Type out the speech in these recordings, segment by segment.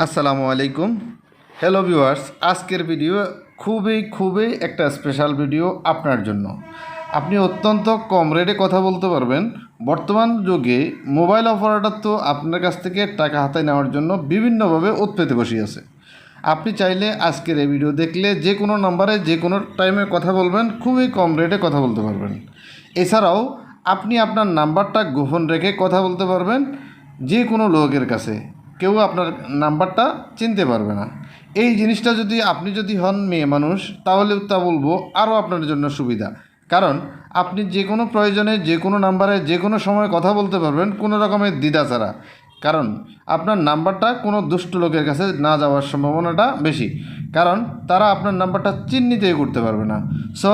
আসসালামু আলাইকুম। Hello viewers, আজকের ভিডিও খুবই একটা স্পেশাল ভিডিও আপনার জন্য। আপনি অত্যন্ত কম রেটে কথা বলতে পারবেন। বর্তমান যুগে মোবাইল অপারেটর তো আপনার কাছ থেকে টাকা হাতায় নেওয়ার জন্য বিভিন্নভাবে উৎপেতে বসিয়েছে। আপনি চাইলে আজকের এই ভিডিও দেখলে যে কোনো নাম্বারে যে কোনো টাইমে কথা বলবেন, খুবই কম রেটে কথা বলতে পারবেন। এছাড়াও আপনি আপনার নাম্বারটা গোপন রেখে কথা বলতে পারবেন যে কোনো লোকের কাছে, কেউ আপনার নাম্বারটা চিনতে পারবে না। এই জিনিসটা আপনি যদি হন মেয়ে মানুষ, তাহলে তা বলবো আরও আপনার জন্য সুবিধা। কারণ আপনি যে কোনো প্রয়োজনে যে কোনো নাম্বারে যে কোনো সময় কথা বলতে পারবেন, কোনো রকমের দ্বিধা ছাড়া। কারণ আপনার নাম্বারটা কোনো দুষ্ট লোকের কাছে না যাওয়ার সম্ভাবনাটা বেশি, কারণ তারা আপনার নাম্বারটা চিহ্নিতই করতে পারবে না। সো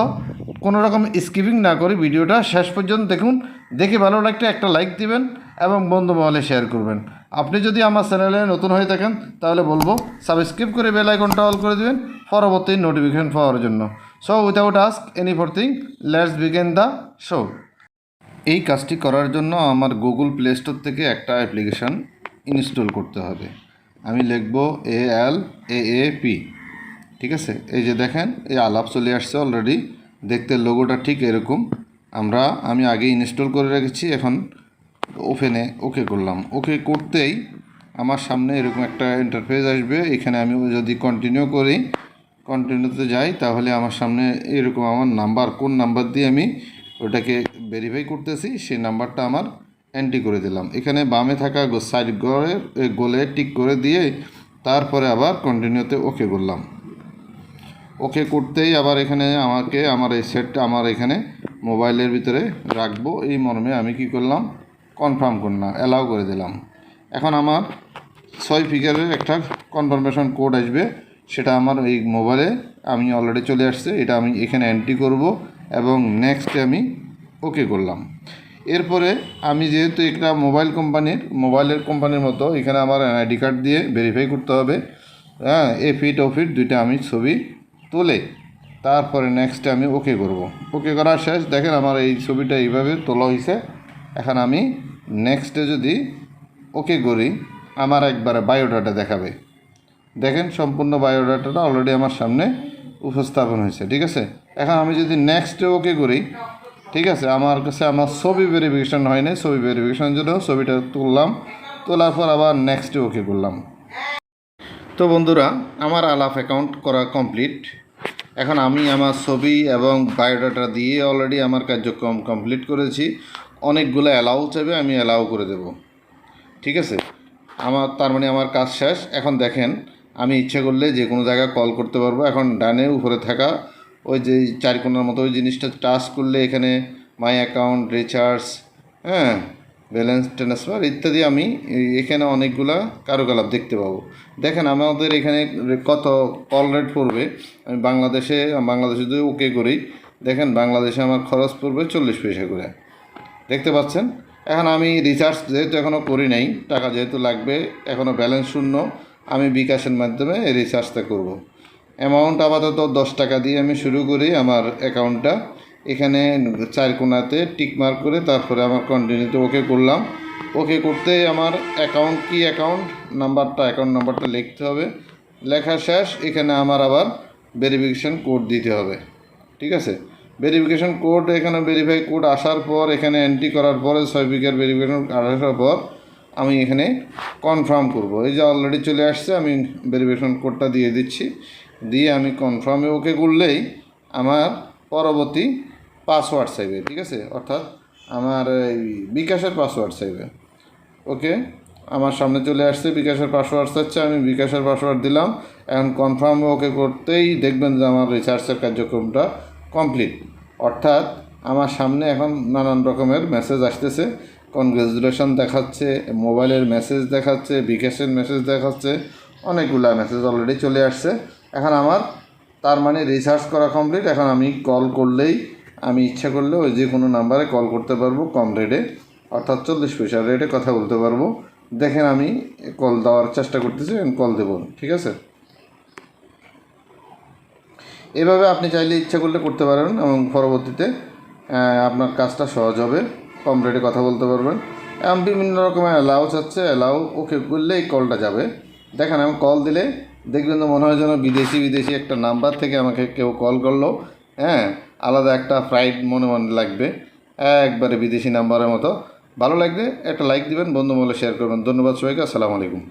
কোনো রকম স্কিপিং না করে ভিডিওটা শেষ পর্যন্ত দেখুন। দেখে ভালো লাগলে একটা লাইক দিবেন এবং বন্ধু মহলে শেয়ার করবেন। আপনি যদি আমার চ্যানেলে নতুন হয়ে থাকেন তাহলে বলবো সাবস্ক্রাইব করে বেল আইকনটা অল করে দিবেন পরবর্তী নোটিফিকেশন পাওয়ার জন্য। So without ask any further, let's begin the show. এই কাজটি করার জন্য আমার গুগল প্লে স্টোর থেকে একটা অ্যাপ্লিকেশান ইনস্টল করতে হবে। আমি লিখব ALAAP, ঠিক আছে। এই যে দেখেন, এই আলাপ চলে আসছে অলরেডি। দেখতে লোগোটা ঠিক এরকম। আমি আগে ইনস্টল করে রেখেছি, এখন ওপেনে ওকে করলাম। ওকে করতেই আমার সামনে এরকম একটা ইন্টারফেস আসবে। এখানে আমি যদি কন্টিনিউতে যাই, তাহলে আমার সামনে এরকম আমার নাম্বার, কোন নাম্বার দিয়ে আমি ওটাকে ভেরিফাই করতেছি সেই নাম্বারটা আমার এন্ট্রি করে দিলাম। এখানে বামে থাকা সাইড গোলে টিক করে দিয়ে তারপরে আবার কন্টিনিউতে ওকে করলাম। ওকে করতেই আবার এখানে আমার এই সেটটা আমার এখানে মোবাইলের ভিতরে রাখবো, এই মর্মে আমি কি করলাম, কনফার্ম করলাম, অ্যালাউ করে দিলাম। এখন আমার 6 ফিগারের একটা কনফার্মেশন কোড আসবে, সেটা আমার এই মোবাইলে আমি অলরেডি চলে আসছে। এটা আমি এখানে এন্ট্রি করব এবং নেক্সটে আমি ওকে করলাম। এরপরে আমি যেহেতু একটা মোবাইলের কোম্পানির মতো, এখানে আমার আইডি কার্ড দিয়ে ভেরিফাই করতে হবে। হ্যাঁ, এফিট ওফিট দুইটা আমি ছবি তুলে তারপরে নেক্সটে আমি ওকে করব। ওকে করা শেষ। দেখেন আমার এই ছবিটা এইভাবে তোলা হয়েছে। এখন আমি নেক্সটে যদি ওকে করি, আমার একবারে বায়োডাটা দেখাবে। দেখেন, সম্পূর্ণ বায়োডাটাটা অলরেডি আমার সামনে উপস্থাপন হয়েছে, ঠিক আছে। এখন আমি যদি নেক্সটে ওকে করি, ঠিক আছে, আমার কাছে আমার ছবি ভেরিফিকেশান হয় নাই। ছবি ভেরিফিকেশানের জন্য ছবিটা তোলার পর আবার নেক্সটে ওকে করলাম। তো বন্ধুরা, আমার আলাপ অ্যাকাউন্ট করা কমপ্লিট। এখন আমি আমার ছবি এবং বায়োডাটা দিয়ে অলরেডি আমার কার্যক্রম কমপ্লিট করেছি। অনেকগুলো অ্যালাউ চাইবে, আমি অ্যালাউ করে দেব, ঠিক আছে। তার মানে আমার কাজ শেষ। এখন দেখেন, আমি ইচ্ছে করলে যে কোনো জায়গায় কল করতে পারবো। এখন ডানে উপরে থাকা ওই যে চারকোনার মতো ওই জিনিসটা টাচ করলে এখানে মাই অ্যাকাউন্ট, রিচার্জ, হ্যাঁ, ব্যালেন্স ট্রান্সফার ইত্যাদি আমি এখানে অনেকগুলা কার্যকলাপ দেখতে পাবো। দেখেন আমাদের এখানে কত কল রেট পড়বে। আমি বাংলাদেশে যদি ওকে করি, দেখেন বাংলাদেশে আমার খরচ পড়বে 40 পয়সা করে, দেখতে পাচ্ছেন। এখন আমি রিচার্জ যেহেতু এখনও করি নাই, টাকা যেহেতু লাগবে, এখনও ব্যালেন্স শূন্য, আমি বিকাশের মাধ্যমে এই রিচার্জটা করব। অ্যামাউন্ট আপাতত 10 টাকা দিয়ে আমি শুরু করি আমার অ্যাকাউন্টটা। এখানে চার কোণাতে টিক মার্ক করে তারপরে আমার কন্টিনিউতে ওকে করলাম। ওকে করতে আমার অ্যাকাউন্ট নাম্বারটা লিখতে হবে। লেখা শেষ। এখানে আমার আবার ভেরিফিকেশান কোড দিতে হবে, ঠিক আছে। ভেরিফিকেশান কোড, এখানে ভেরিফাই কোড আসার পর এখানে এন্ট্রি করার পরে 6 ফিগার ভেরিফিকেশান আসার পর আমি এখানে কনফার্ম করব। এই যে অলরেডি চলে আসছে, আমি ভেরিফিকেশান কোডটা দিয়ে দিচ্ছি। দিয়ে আমি কনফার্মে ওকে করলেই আমার পরবর্তী পাসওয়ার্ড চাইবে, ঠিক আছে, অর্থাৎ আমার এই বিকাশের পাসওয়ার্ড চাইবে। ওকে, আমার সামনে চলে আসছে বিকাশের পাসওয়ার্ড চাচ্ছে, আমি বিকাশের পাসওয়ার্ড দিলাম। এখন কনফার্মে ওকে করতেই দেখবেন যে আমার রিচার্জের কার্যক্রমটা কমপ্লিট। অর্থাৎ আমার সামনে এখন নানান রকমের মেসেজ আসতেছে। কনগ্রেচুলেশন দেখাচ্ছে, মোবাইলের মেসেজ দেখাচ্ছে, বিকাশের মেসেজ দেখাচ্ছে, অনেকগুলা মেসেজ অলরেডি চলে আসছে। এখন আমার তার মানে রিচার্জ করা কমপ্লিট। এখন আমি কল করলেই, আমি ইচ্ছা করলে ওই যে কোনো নাম্বারে কল করতে পারবো কম রেটে, অর্থাৎ 40 পয়সার রেটে কথা বলতে পারবো। দেখেন আমি কল দেওয়ার চেষ্টা করতেছি, কল দেবো, ঠিক আছে। এভাবে আপনি চাইলে ইচ্ছা করলে করতে পারেন এবং পরবর্তীতে আপনার কাজটা সহজ হবে, কম রেটে কথা বলতে পারবেন। এবং বিভিন্ন রকমের অ্যালাউ চাচ্ছে, অ্যালাউ ওকে করলে এই কলটা যাবে। দেখেন আমি কল দিলে দেখবেন তো মনে হয় যেন বিদেশি একটা নাম্বার থেকে আমাকে কেউ কল করলো। হ্যাঁ, আলাদা একটা ফ্রাইড মনে লাগবে, একবারে বিদেশি নাম্বারের মতো। ভালো লাগলে একটা লাইক দিবেন, বন্ধু মহলে শেয়ার করবেন। ধন্যবাদ সবাইকে, আসসালামু আলাইকুম।